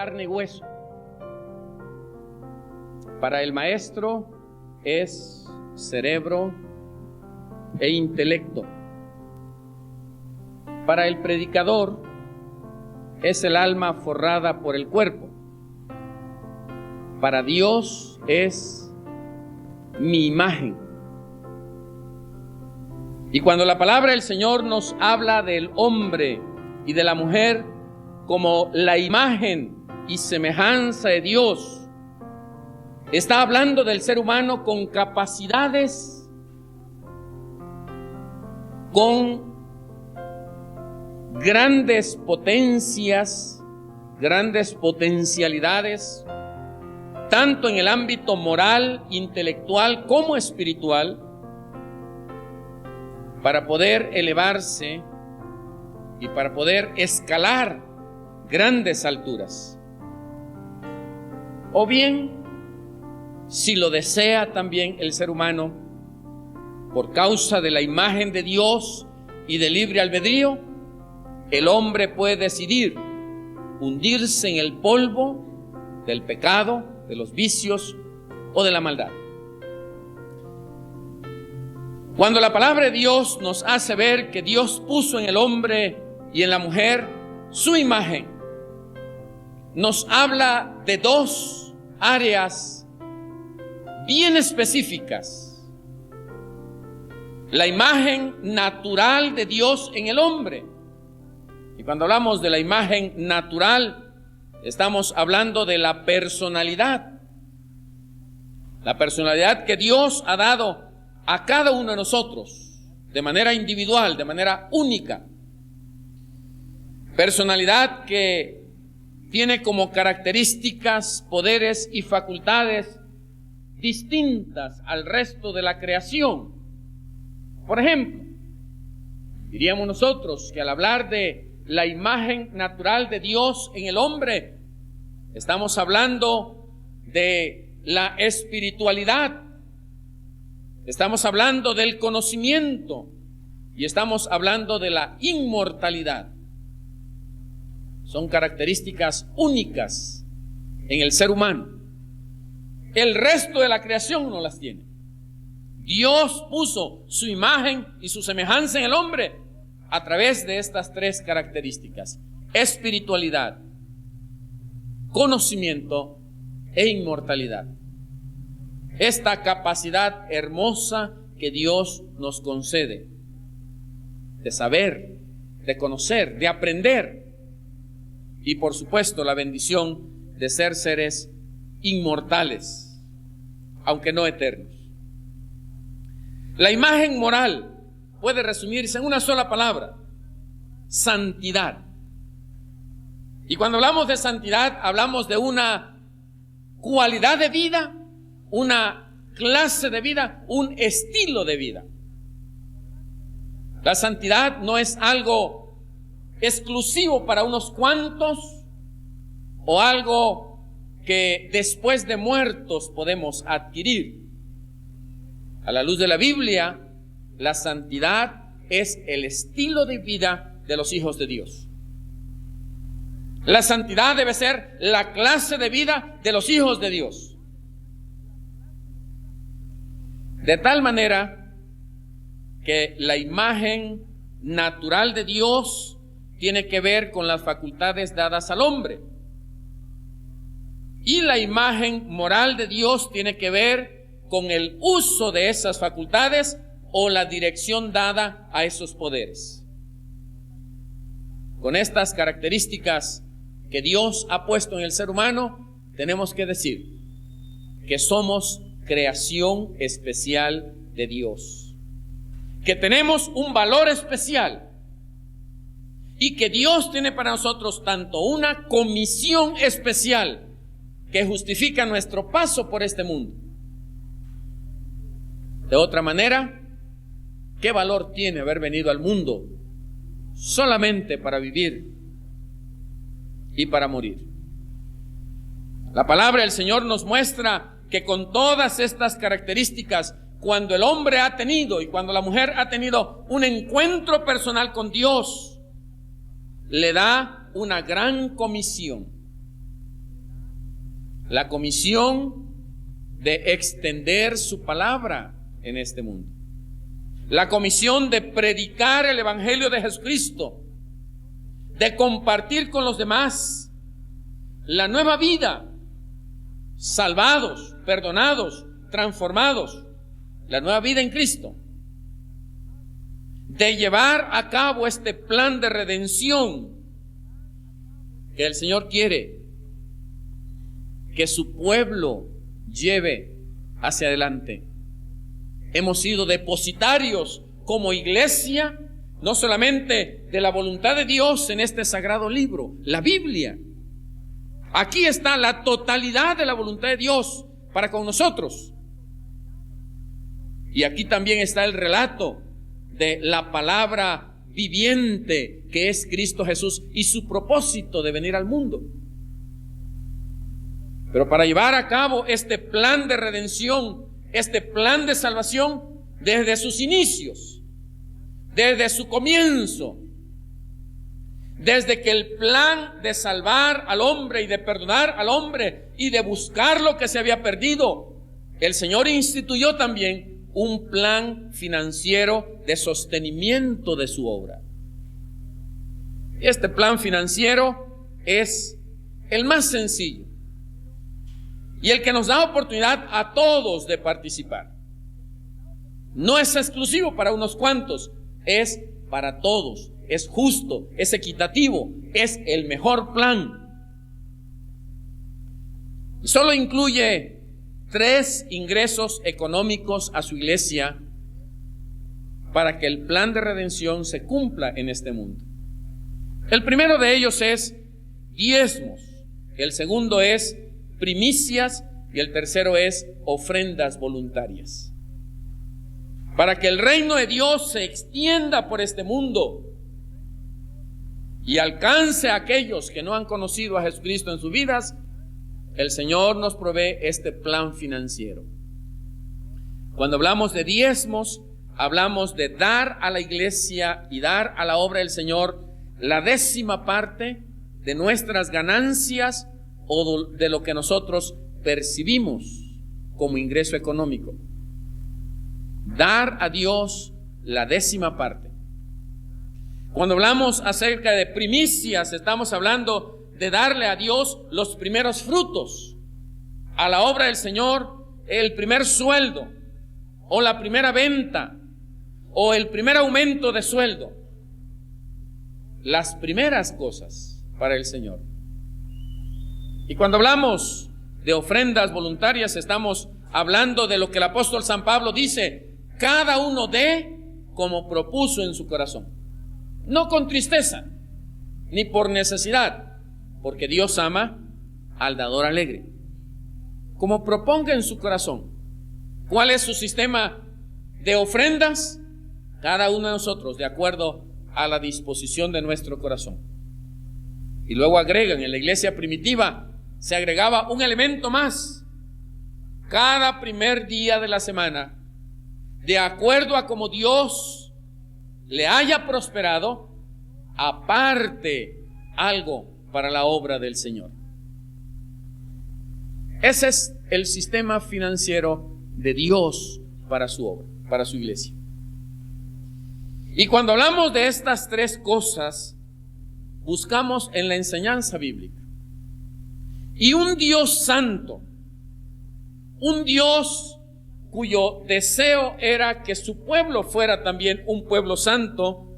carne y hueso. Para el maestro es cerebro e intelecto. Para el predicador es el alma forrada por el cuerpo. Para Dios es mi imagen. Y cuando la palabra del Señor nos habla del hombre y de la mujer como la imagen y semejanza de Dios, está hablando del ser humano con capacidades, con grandes potencias, grandes potencialidades, tanto en el ámbito moral, intelectual como espiritual, para poder elevarse y para poder escalar grandes alturas. O bien, si lo desea también el ser humano, por causa de la imagen de Dios y del libre albedrío, el hombre puede decidir hundirse en el polvo del pecado, de los vicios o de la maldad. Cuando la palabra de Dios nos hace ver que Dios puso en el hombre y en la mujer su imagen, nos habla de dos áreas bien específicas. La imagen natural de Dios en el hombre. Y cuando hablamos de la imagen natural, estamos hablando de la personalidad. La personalidad que Dios ha dado a cada uno de nosotros, de manera individual, de manera única. Personalidad que tiene como características, poderes y facultades distintas al resto de la creación. Por ejemplo, diríamos nosotros que al hablar de la imagen natural de Dios en el hombre, estamos hablando de la espiritualidad, estamos hablando del conocimiento y estamos hablando de la inmortalidad. Son características únicas en el ser humano. El resto de la creación no las tiene. Dios puso su imagen y su semejanza en el hombre a través de estas tres características: espiritualidad, conocimiento e inmortalidad. Esta capacidad hermosa que Dios nos concede de saber, de conocer, de aprender, y por supuesto la bendición de ser seres inmortales, aunque no eternos. La imagen moral puede resumirse en una sola palabra: santidad. Y cuando hablamos de santidad, hablamos de una cualidad de vida, una clase de vida, un estilo de vida. La santidad no es algo exclusivo para unos cuantos o algo que después de muertos podemos adquirir. A la luz de la Biblia, la santidad es el estilo de vida de los hijos de Dios. La santidad debe ser la clase de vida de los hijos de Dios. De tal manera que la imagen natural de Dios tiene que ver con las facultades dadas al hombre. Y la imagen moral de Dios tiene que ver con el uso de esas facultades o la dirección dada a esos poderes. Con estas características que Dios ha puesto en el ser humano, tenemos que decir que somos creación especial de Dios, que tenemos un valor especial y que Dios tiene para nosotros tanto una comisión especial que justifica nuestro paso por este mundo. De otra manera, ¿qué valor tiene haber venido al mundo solamente para vivir y para morir? La palabra del Señor nos muestra que con todas estas características, cuando el hombre ha tenido y cuando la mujer ha tenido un encuentro personal con Dios, le da una gran comisión. la comisión de extender su palabra en este mundo, la comisión de predicar el Evangelio de Jesucristo, de compartir con los demás la nueva vida, salvados, perdonados, transformados, la nueva vida en Cristo, de llevar a cabo este plan de redención que el Señor quiere que su pueblo lleve hacia adelante. Hemos sido depositarios como iglesia, no solamente de la voluntad de Dios en este sagrado libro, la Biblia. Aquí está la totalidad de la voluntad de Dios para con nosotros. Y aquí también está el relato de la palabra viviente que es Cristo Jesús y su propósito de venir al mundo. Pero para llevar a cabo este plan de redención, este plan de salvación, desde sus inicios, desde su comienzo, desde que el plan de salvar al hombre y de perdonar al hombre y de buscar lo que se había perdido, el Señor instituyó también un plan financiero de sostenimiento de su obra. Este plan financiero es el más sencillo y el que nos da oportunidad a todos de participar. No es exclusivo para unos cuantos, es para todos. Es justo, es equitativo, es el mejor plan. Solo incluye 3 ingresos económicos a su iglesia para que el plan de redención se cumpla en este mundo. El primero de ellos es diezmos, el segundo es primicias y el tercero es ofrendas voluntarias. Para que el reino de Dios se extienda por este mundo y alcance a aquellos que no han conocido a Jesucristo en sus vidas, el Señor nos provee este plan financiero. Cuando hablamos de diezmos, hablamos de dar a la iglesia y dar a la obra del Señor la 10ª parte de nuestras ganancias o de lo que nosotros percibimos como ingreso económico. Dar a Dios la 10ª parte. Cuando hablamos acerca de primicias, estamos hablando de darle a Dios los primeros frutos a la obra del Señor, el primer sueldo o la primera venta o el primer aumento de sueldo, las primeras cosas para el Señor. Y cuando hablamos de ofrendas voluntarias, estamos hablando de lo que el apóstol San Pablo dice: cada uno dé como propuso en su corazón, no con tristeza ni por necesidad, porque Dios ama al dador alegre. Como proponga en su corazón. ¿Cuál es su sistema de ofrendas? Cada uno de nosotros, de acuerdo a la disposición de nuestro corazón. Y luego agregan, en la iglesia primitiva se agregaba un elemento más: cada primer día de la semana, de acuerdo a como Dios le haya prosperado, aparte algo para la obra del Señor. Ese es el sistema financiero de Dios para su obra, para su iglesia. Y cuando hablamos de estas 3 cosas, buscamos en la enseñanza bíblica. Y un Dios santo, un Dios cuyo deseo era que su pueblo fuera también un pueblo santo,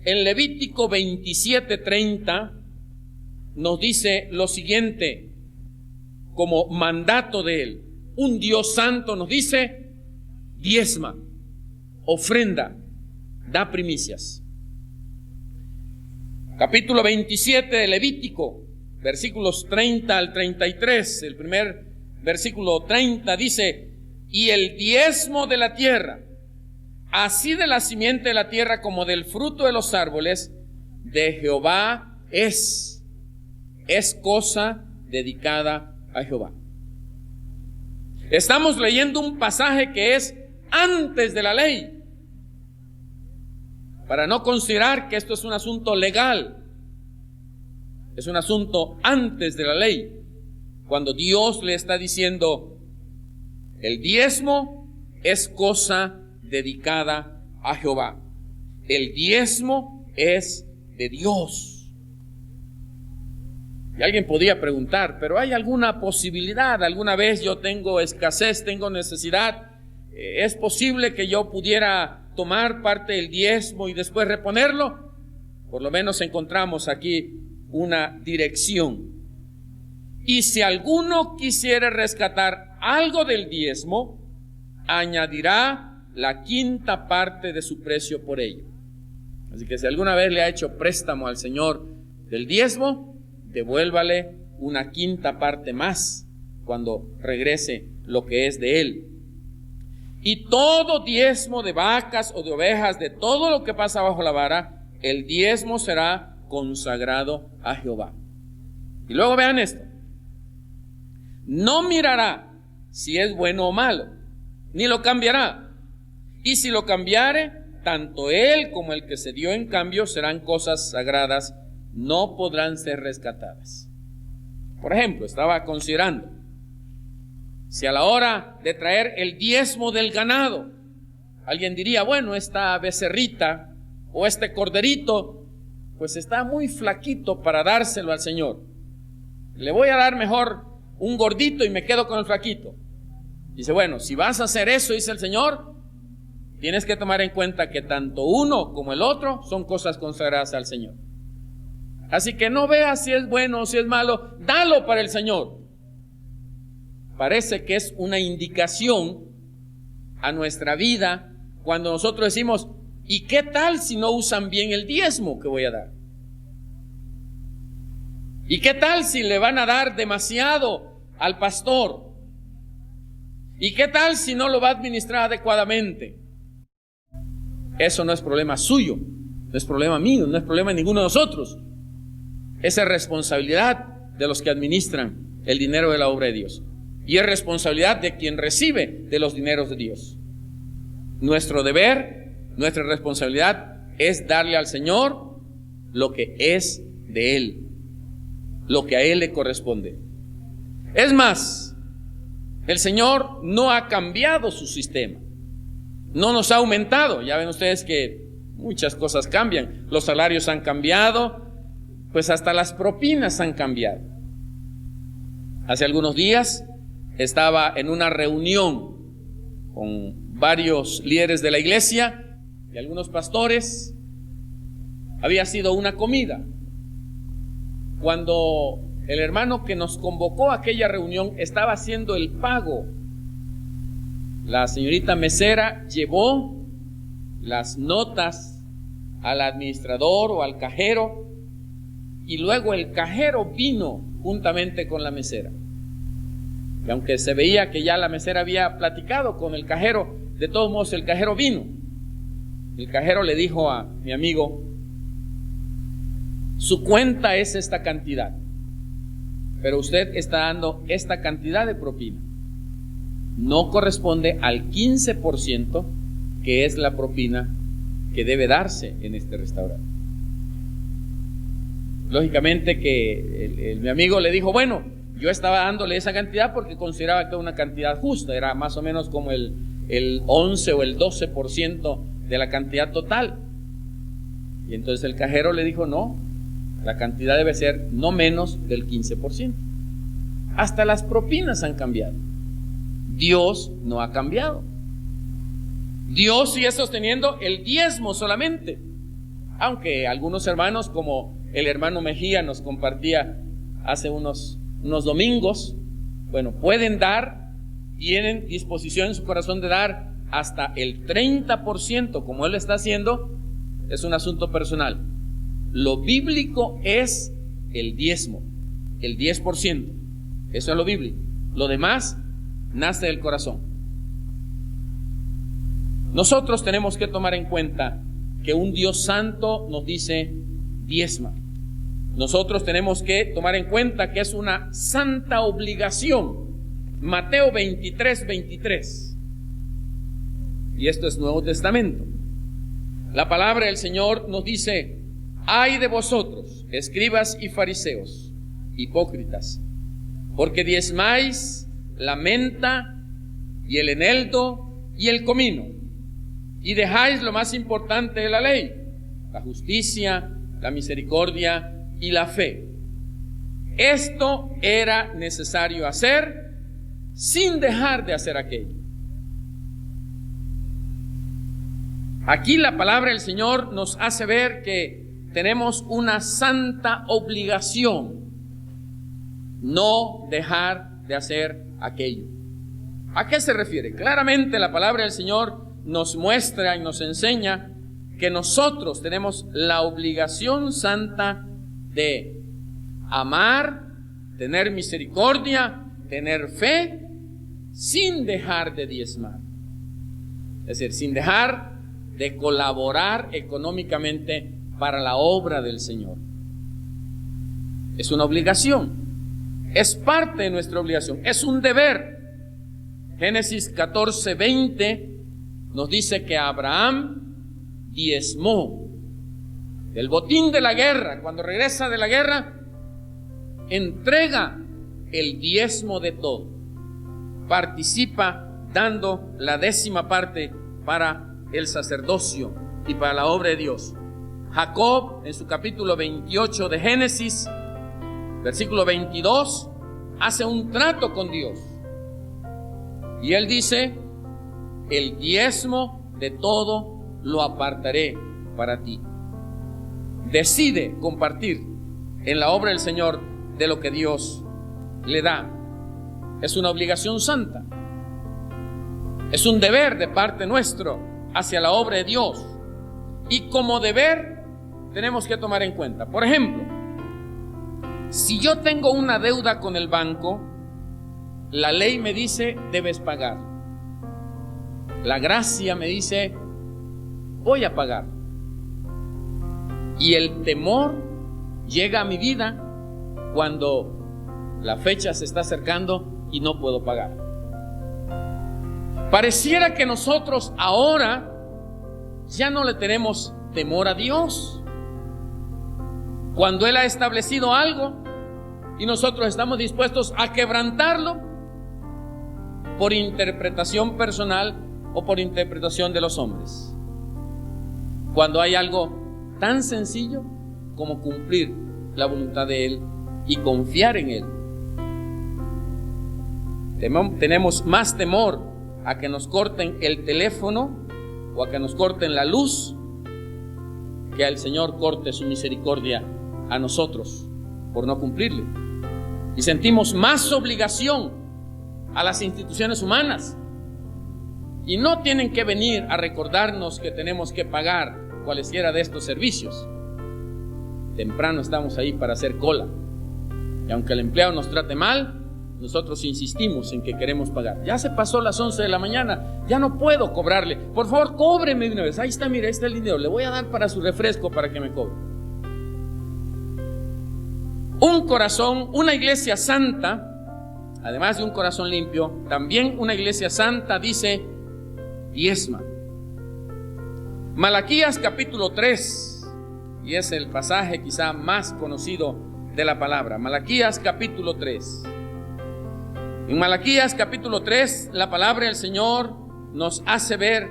en Levítico 27:30 nos dice lo siguiente como mandato de él. Un Dios santo nos dice: diezma, ofrenda, da primicias. Capítulo 27 de Levítico, versículos 30 al 33. El primer versículo 30 dice: y el diezmo de la tierra, así de la simiente de la tierra como del fruto de los árboles, de Jehová es cosa dedicada a Jehová. Estamos leyendo un pasaje que es antes de la ley, para no considerar que esto es un asunto legal. Es un asunto antes de la ley. cuando Dios le está diciendo, el diezmo es cosa dedicada a Jehová. El diezmo es de Dios. Y alguien podría preguntar, ¿pero hay alguna posibilidad? ¿Alguna vez yo tengo escasez, tengo necesidad? ¿Es posible que yo pudiera tomar parte del diezmo y después reponerlo? Por lo menos encontramos aquí una dirección. Y si alguno quisiera rescatar algo del diezmo, añadirá la quinta parte de su precio por ello. Así que si alguna vez le ha hecho préstamo al Señor del diezmo, devuélvale una quinta parte más cuando regrese lo que es de él. Y todo diezmo de vacas o de ovejas, de todo lo que pasa bajo la vara, el diezmo será consagrado a Jehová. Y luego vean esto: no mirará si es bueno o malo, ni lo cambiará. Y si lo cambiare, tanto él como el que se dio en cambio serán cosas sagradas, no podrán ser rescatadas. Por ejemplo, estaba considerando, si a la hora de traer el diezmo del ganado, alguien diría, bueno, esta becerrita o este corderito, pues está muy flaquito para dárselo al Señor. Le voy a dar mejor un gordito y me quedo con el flaquito. Dice, bueno, si vas a hacer eso, dice el Señor, tienes que tomar en cuenta que tanto uno como el otro son cosas consagradas al Señor. Así que no veas si es bueno o si es malo, dalo para el Señor. Parece que es una indicación a nuestra vida cuando nosotros decimos, ¿y qué tal si no usan bien el diezmo que voy a dar? ¿Y qué tal si le van a dar demasiado al pastor? ¿Y qué tal si no lo va a administrar adecuadamente? Eso no es problema suyo, no es problema mío, no es problema de ninguno de nosotros. Esa es responsabilidad de los que administran el dinero de la obra de Dios. Y es responsabilidad de quien recibe de los dineros de Dios. Nuestro deber, nuestra responsabilidad es darle al Señor lo que es de Él, lo que a Él le corresponde. Es más, el Señor no ha cambiado su sistema, no nos ha aumentado. Ya ven ustedes que muchas cosas cambian, los salarios han cambiado, pues hasta las propinas han cambiado. Hace algunos días estaba en una reunión con varios líderes de la iglesia y algunos pastores. Había sido una comida. Cuando el hermano que nos convocó a aquella reunión estaba haciendo el pago, la señorita mesera llevó las notas al administrador o al cajero, y luego el cajero vino juntamente con la mesera. Y aunque se veía que ya la mesera había platicado con el cajero, de todos modos el cajero vino. El cajero le dijo a mi amigo, su cuenta es esta cantidad, pero usted está dando esta cantidad de propina. No corresponde al 15% que es la propina que debe darse en este restaurante. Lógicamente que mi amigo le dijo, bueno, yo estaba dándole esa cantidad porque consideraba que era una cantidad justa, era más o menos como el 11 o el 12% de la cantidad total. Y entonces el cajero le dijo, no, la cantidad debe ser no menos del 15%. Hasta las propinas han cambiado. Dios no ha cambiado. Dios sigue sosteniendo el diezmo solamente. Aunque algunos hermanos, como el hermano Mejía nos compartía hace unos domingos, bueno, pueden dar, tienen disposición en su corazón de dar hasta el 30%, como él está haciendo. Es un asunto personal. Lo bíblico es el diezmo, el 10%. Eso es lo bíblico. Lo demás nace del corazón. Nosotros tenemos que tomar en cuenta que un Dios santo nos dice diezma. Nosotros tenemos que tomar en cuenta que es una santa obligación. Mateo 23:23. Y esto es Nuevo Testamento. La palabra del Señor nos dice, ay de vosotros, escribas y fariseos, hipócritas, porque diezmáis la menta y el eneldo y el comino, y dejáis lo más importante de la ley, la justicia, la misericordia y la fe. Esto era necesario hacer sin dejar de hacer aquello. Aquí la palabra del Señor nos hace ver que tenemos una santa obligación: no dejar de hacer aquello. ¿A qué se refiere? Claramente la palabra del Señor nos muestra y nos enseña que nosotros tenemos la obligación santa de amar, tener misericordia, tener fe, sin dejar de diezmar. Es decir, sin dejar de colaborar económicamente para la obra del Señor. Es una obligación, es parte de nuestra obligación, es un deber. Génesis 14:20 nos dice que Abraham diezmó del botín de la guerra. Cuando regresa de la guerra, entrega el diezmo de todo, participa dando la 10ª parte para el sacerdocio y para la obra de Dios. Jacob, en su capítulo 28 de Génesis, versículo 22, hace un trato con Dios, y él dice: el diezmo de todo lo apartaré para ti. Decide compartir en la obra del Señor de lo que Dios le da. Es una obligación santa, es un deber de parte nuestro hacia la obra de Dios, y como deber tenemos que tomar en cuenta, por ejemplo, si yo tengo una deuda con el banco, la ley me dice: debes pagar. La gracia me dice: voy a pagar. Y el temor llega a mi vida cuando la fecha se está acercando y no puedo pagar. Pareciera que nosotros ahora ya no le tenemos temor a Dios. Cuando Él ha establecido algo y nosotros estamos dispuestos a quebrantarlo por interpretación personal o por interpretación de los hombres. Cuando hay algo tan sencillo como cumplir la voluntad de Él y confiar en Él. Tenemos más temor a que nos corten el teléfono o a que nos corten la luz, que al Señor corte su misericordia a nosotros por no cumplirle. Y sentimos más obligación a las instituciones humanas, y no tienen que venir a recordarnos que tenemos que pagar cualesquiera de estos servicios. Temprano estamos ahí para hacer cola, y aunque el empleado nos trate mal, nosotros insistimos en que queremos pagar. Ya se pasó las 11 de la mañana, ya no puedo cobrarle. Por favor, cóbreme de una vez. Ahí está, mire, ahí está el dinero, le voy a dar para su refresco para que me cobre. Un corazón, una iglesia santa, además de un corazón limpio, también una iglesia santa dice: diezma. Malaquías capítulo 3, y es el pasaje quizá más conocido de la palabra. Malaquías capítulo 3. En Malaquías capítulo 3, la palabra del Señor nos hace ver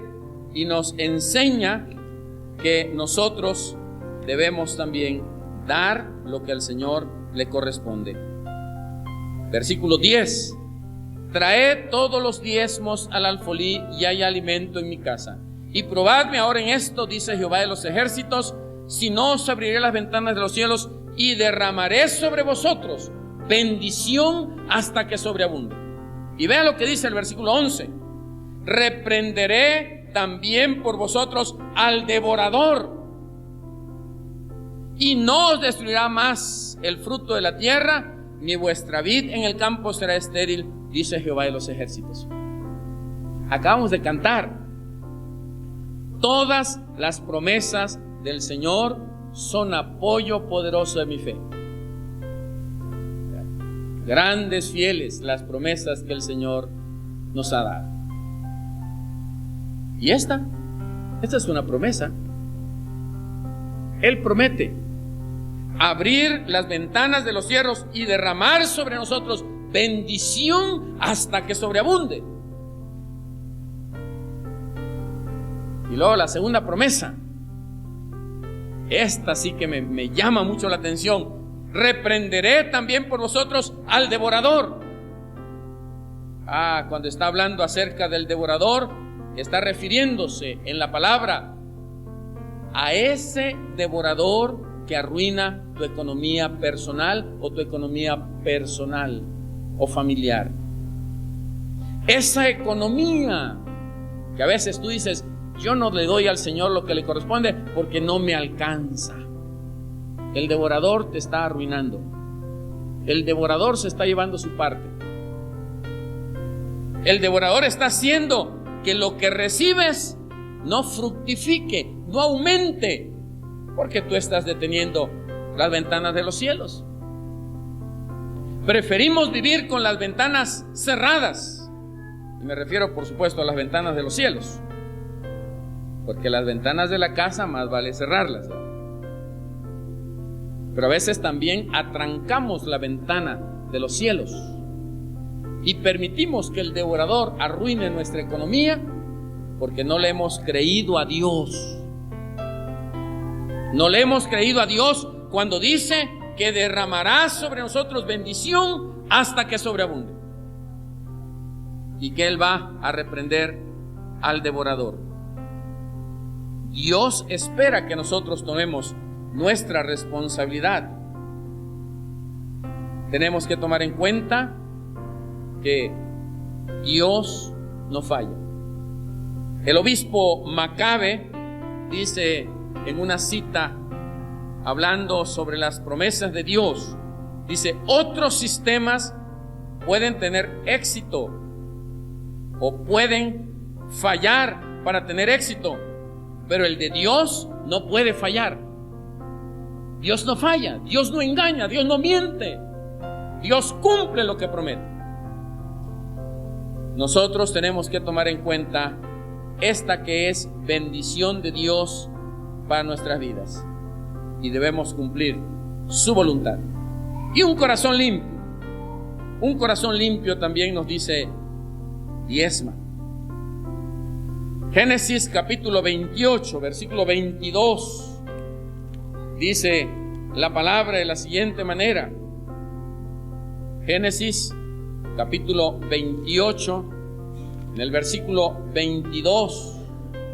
y nos enseña que nosotros debemos también dar lo que al Señor le corresponde. Versículo 10: traed todos los diezmos al alfolí, y hay alimento en mi casa. Y probadme ahora en esto, dice Jehová de los ejércitos, si no os abriré las ventanas de los cielos y derramaré sobre vosotros bendición hasta que sobreabunde. Y vea lo que dice el versículo 11: reprenderé también por vosotros al devorador, y no os destruirá más el fruto de la tierra, ni vuestra vid en el campo será estéril, dice Jehová de los ejércitos. Acabamos de cantar: todas las promesas del Señor son apoyo poderoso de mi fe. Grandes, fieles las promesas que el Señor nos ha dado. Y esta es una promesa. Él promete abrir las ventanas de los cielos y derramar sobre nosotros bendición hasta que sobreabunde. Y luego la segunda promesa, esta sí que me llama mucho la atención: reprenderé también por vosotros al devorador. Cuando está hablando acerca del devorador, está refiriéndose en la palabra a ese devorador que arruina tu economía personal o tu economía personal o familiar. Esa economía que a veces tú dices: yo no le doy al Señor lo que le corresponde porque no me alcanza. El devorador te está arruinando. El devorador se está llevando su parte. El devorador está haciendo que lo que recibes no fructifique, no aumente, porque tú estás deteniendo las ventanas de los cielos. Preferimos vivir con las ventanas cerradas, y me refiero por supuesto a las ventanas de los cielos, porque las ventanas de la casa más vale cerrarlas, ¿verdad? Pero a veces también atrancamos la ventana de los cielos y permitimos que el devorador arruine nuestra economía porque no le hemos creído a Dios. No le hemos creído a Dios cuando dice que derramará sobre nosotros bendición hasta que sobreabunde, y que Él va a reprender al devorador. Dios espera que nosotros tomemos nuestra responsabilidad. Tenemos que tomar en cuenta que Dios no falla. El obispo Macabe dice en una cita, hablando sobre las promesas de Dios, dice: otros sistemas pueden tener éxito o pueden fallar para tener éxito, pero el de Dios no puede fallar. Dios no falla, Dios no engaña, Dios no miente, Dios cumple lo que promete. Nosotros tenemos que tomar en cuenta esta que es bendición de Dios para nuestras vidas, y debemos cumplir su voluntad. Y un corazón limpio también nos dice: diezma. Génesis capítulo 28, versículo 22, dice la palabra de la siguiente manera. Génesis capítulo 28, en el versículo 22,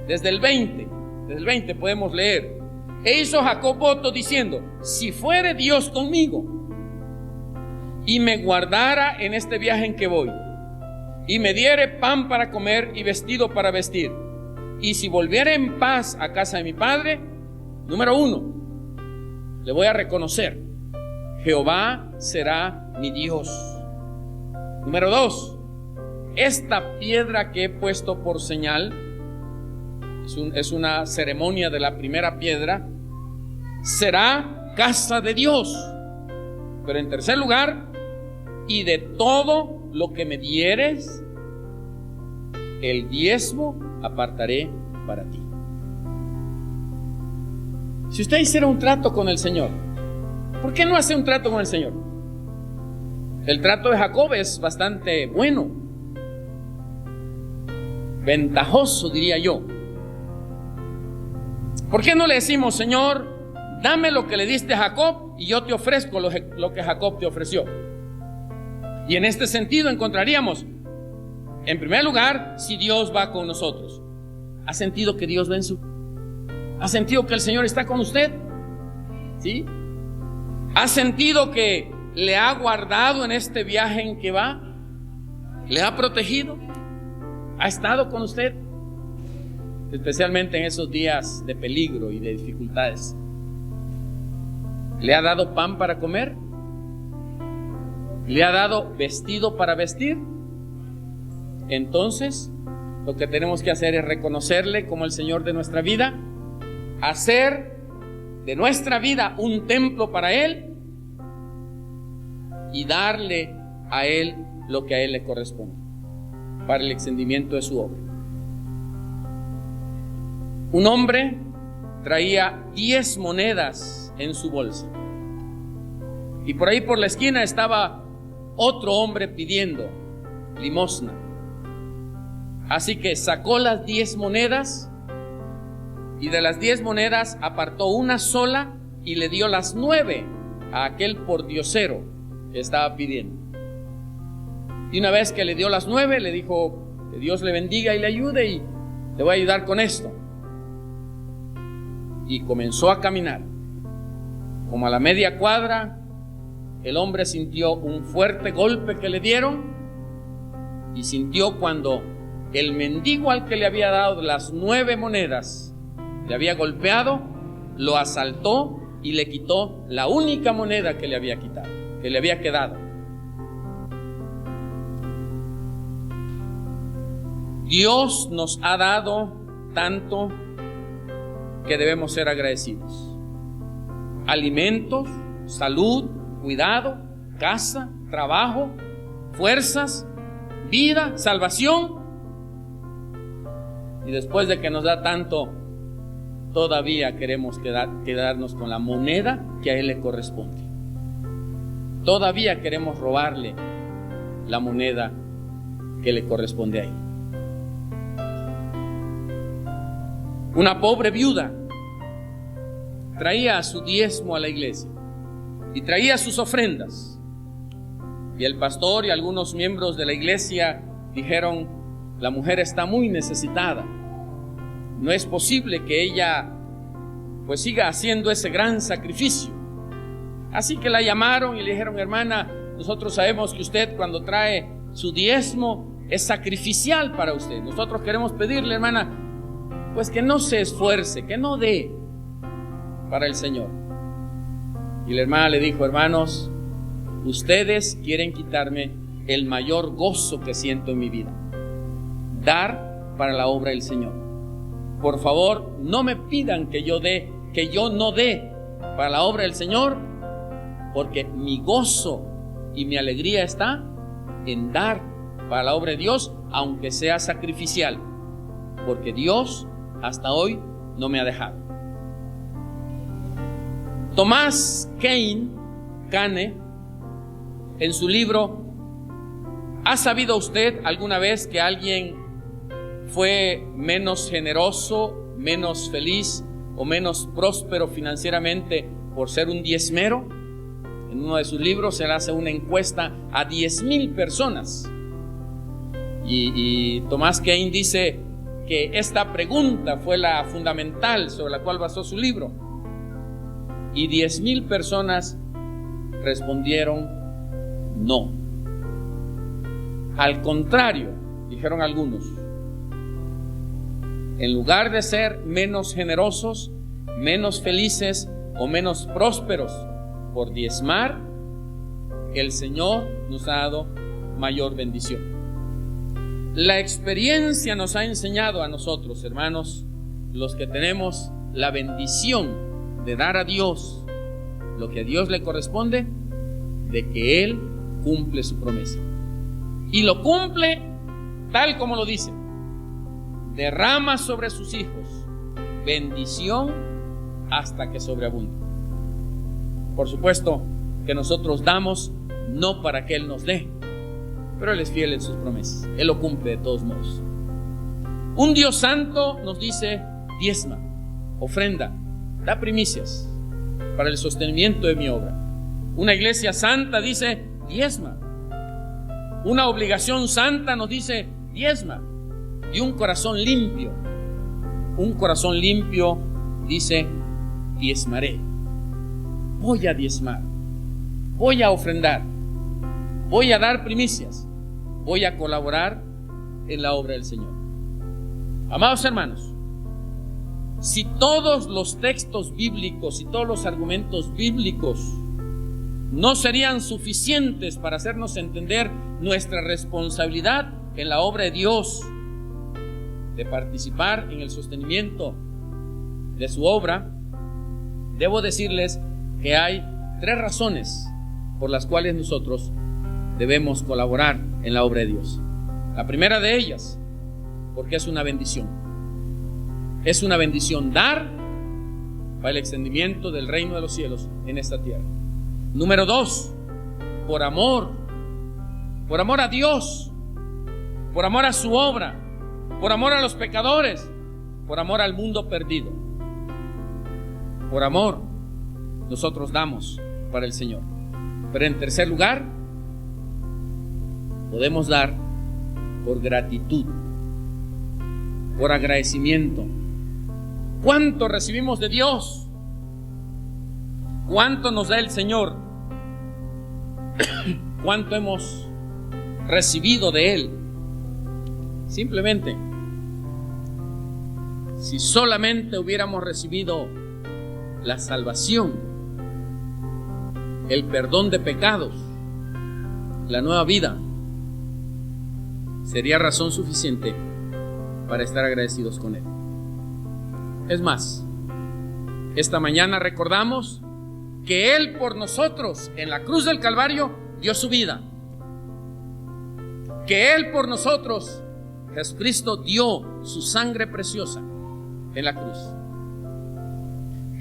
desde el 20 podemos leer: e hizo Jacob voto diciendo: si fuere Dios conmigo y me guardara en este viaje en que voy, y me diere pan para comer y vestido para vestir, y si volviera en paz a casa de mi padre, número 1, le voy a reconocer: Jehová será mi Dios. Número 2, esta piedra que he puesto por señal, es una ceremonia de la primera piedra, será casa de Dios. Pero en tercer lugar, y de todo lo que me dieres, el diezmo apartaré para ti. Si usted hiciera un trato con el Señor, ¿por qué no hace un trato con el Señor? El trato de Jacob es bastante bueno, ventajoso, diría yo. ¿Por qué no le decimos: Señor, dame lo que le diste a Jacob y yo te ofrezco lo que Jacob te ofreció? Y en este sentido encontraríamos, en primer lugar, si Dios va con nosotros. ¿Ha sentido que Dios vence? ¿Ha sentido que el Señor está con usted? ¿Sí? ¿Ha sentido que le ha guardado en este viaje en que va? ¿Le ha protegido? ¿Ha estado con usted? Especialmente en esos días de peligro y de dificultades. ¿Le ha dado pan para comer? ¿Le ha dado vestido para vestir? Entonces, lo que tenemos que hacer es reconocerle como el Señor de nuestra vida, hacer de nuestra vida un templo para Él y darle a Él lo que a Él le corresponde para el extendimiento de su obra. Un hombre traía 10 monedas en su bolsa, y por ahí por la esquina estaba otro hombre pidiendo limosna. Así que sacó las 10 monedas y de las 10 monedas apartó una sola y le dio las 9 a aquel pordiosero que estaba pidiendo. Y una vez que le dio las 9, le dijo que Dios le bendiga y le ayude y le voy a ayudar con esto. Y comenzó a caminar. Como a la media cuadra, el hombre sintió un fuerte golpe que le dieron y sintió cuando el mendigo al que le había dado las 9 monedas le había golpeado, lo asaltó y le quitó la única moneda que le había quedado. Dios nos ha dado tanto que debemos ser agradecidos. Alimentos, salud, cuidado, casa, trabajo, fuerzas, vida, salvación. Y después de que nos da tanto, todavía queremos quedarnos con la moneda que a Él le corresponde. Todavía queremos robarle la moneda que le corresponde a Él. Una pobre viuda traía su diezmo a la iglesia y traía sus ofrendas. Y el pastor y algunos miembros de la iglesia dijeron: la mujer está muy necesitada. No es posible que ella pues siga haciendo ese gran sacrificio. Así que la llamaron y le dijeron: hermana, nosotros sabemos que usted cuando trae su diezmo es sacrificial para usted. Nosotros queremos pedirle, hermana, pues que no se esfuerce, que no dé para el Señor. Y la hermana le dijo: hermanos, ustedes quieren quitarme el mayor gozo que siento en mi vida, dar para la obra del Señor. Por favor, no me pidan que yo no dé para la obra del Señor, porque mi gozo y mi alegría está en dar para la obra de Dios, aunque sea sacrificial, porque Dios hasta hoy no me ha dejado. Tomás Cane, en su libro ¿Ha sabido usted alguna vez que alguien fue menos generoso, menos feliz o menos próspero financieramente por ser un diezmero? En uno de sus libros se le hace una encuesta a 10,000 personas y Tomás Cane dice que esta pregunta fue la fundamental sobre la cual basó su libro, y 10,000 personas respondieron no. Al contrario, dijeron algunos, en lugar de ser menos generosos, menos felices o menos prósperos por diezmar, el Señor nos ha dado mayor bendición. La experiencia nos ha enseñado a nosotros, hermanos, los que tenemos la bendición de dar a Dios lo que a Dios le corresponde, de que Él cumple su promesa. Y lo cumple tal como lo dice: derrama sobre sus hijos bendición hasta que sobreabunde. Por supuesto que nosotros damos no para que Él nos dé, pero Él es fiel en sus promesas. Él lo cumple de todos modos. Un Dios santo nos dice: diezma, ofrenda, da primicias para el sostenimiento de mi obra. Una iglesia santa dice: diezma. Una obligación santa nos dice: diezma. Y un corazón limpio dice: diezmaré. Voy a diezmar, voy a ofrendar, voy a dar primicias, voy a colaborar en la obra del Señor. Amados hermanos, si todos los textos bíblicos y todos los argumentos bíblicos no serían suficientes para hacernos entender nuestra responsabilidad en la obra de Dios, de participar en el sostenimiento de su obra, debo decirles que hay 3 razones por las cuales nosotros debemos colaborar en la obra de Dios. La primera de ellas, porque es una bendición. Es una bendición dar para el extendimiento del reino de los cielos en esta tierra. Número 2, por amor por amor a Dios, por amor a su obra, por amor a los pecadores, por amor al mundo perdido. Por amor, nosotros damos para el Señor. Pero en tercer lugar, podemos dar por gratitud, por agradecimiento. ¿Cuánto recibimos de Dios? ¿Cuánto nos da el Señor? ¿Cuánto hemos recibido de Él? Simplemente, si solamente hubiéramos recibido la salvación, el perdón de pecados, la nueva vida, sería razón suficiente para estar agradecidos con Él. Es más, esta mañana recordamos que Él por nosotros en la cruz del Calvario dio su vida. Que Él por nosotros, Jesucristo, dio su sangre preciosa en la cruz.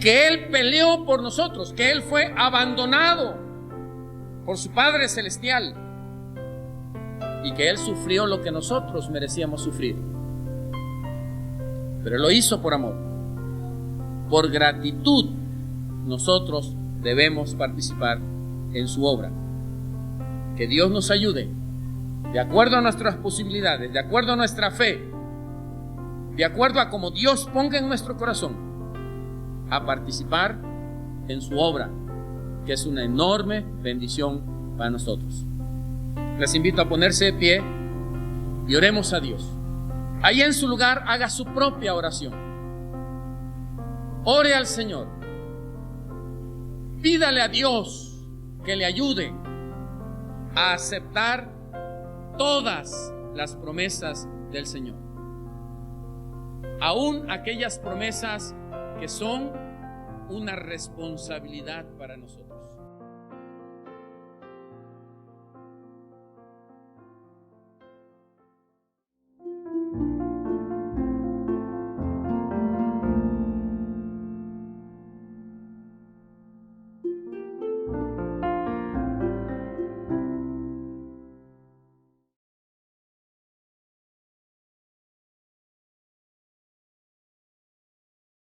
Que Él peleó por nosotros, que Él fue abandonado por su Padre Celestial y que Él sufrió lo que nosotros merecíamos sufrir. Pero Él lo hizo por amor. Por gratitud, nosotros debemos participar en su obra. Que Dios nos ayude, de acuerdo a nuestras posibilidades, de acuerdo a nuestra fe, de acuerdo a como Dios ponga en nuestro corazón, a participar en su obra, que es una enorme bendición para nosotros. Les invito a ponerse de pie y oremos a Dios. Ahí en su lugar haga su propia oración. Ore al Señor. Pídale a Dios que le ayude a aceptar todas las promesas del Señor. Aún aquellas promesas que son una responsabilidad para nosotros.